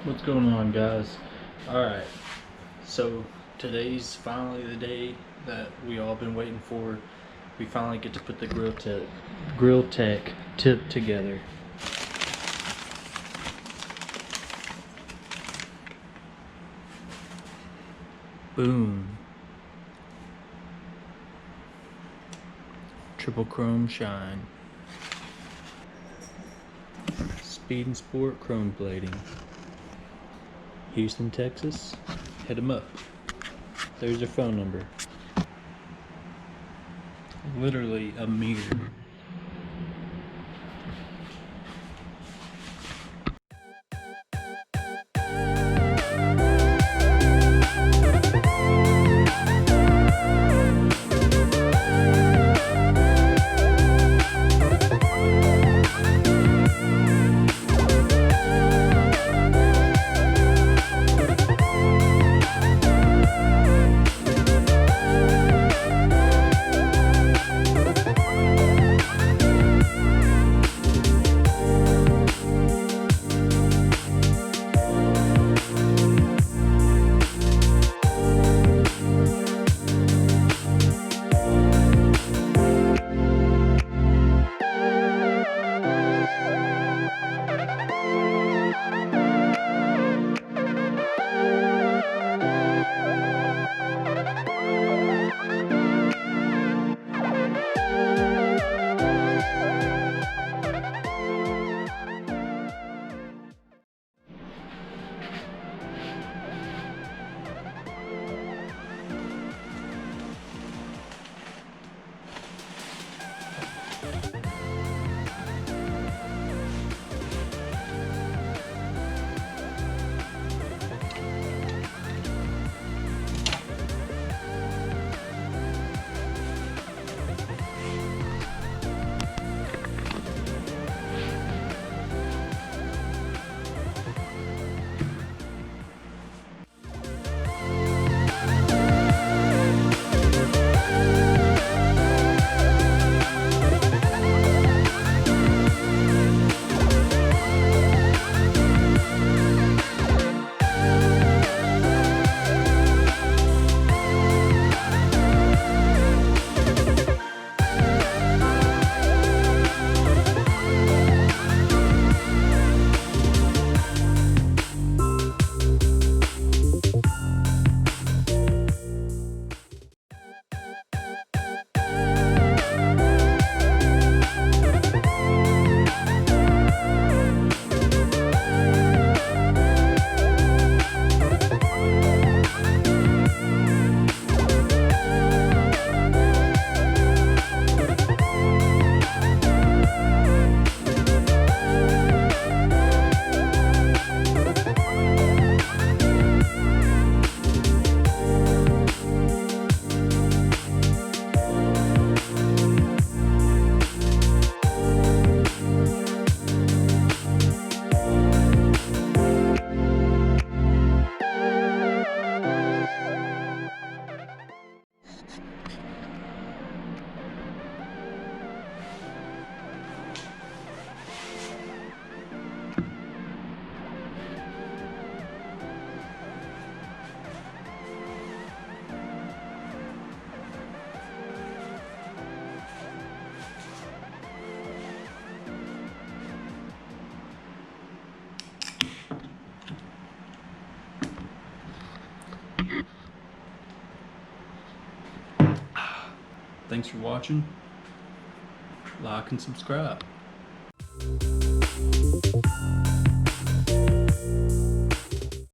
What's going on, guys? Alright, so today's finally the day that we all been waiting for. We finally get to put the Grille Tech tip together. Boom. Triple chrome shine. Speed and Sport chrome plating. Houston, Texas. Hit them up. There's their phone number. Literally a mirror. Thanks for watching. Like and subscribe.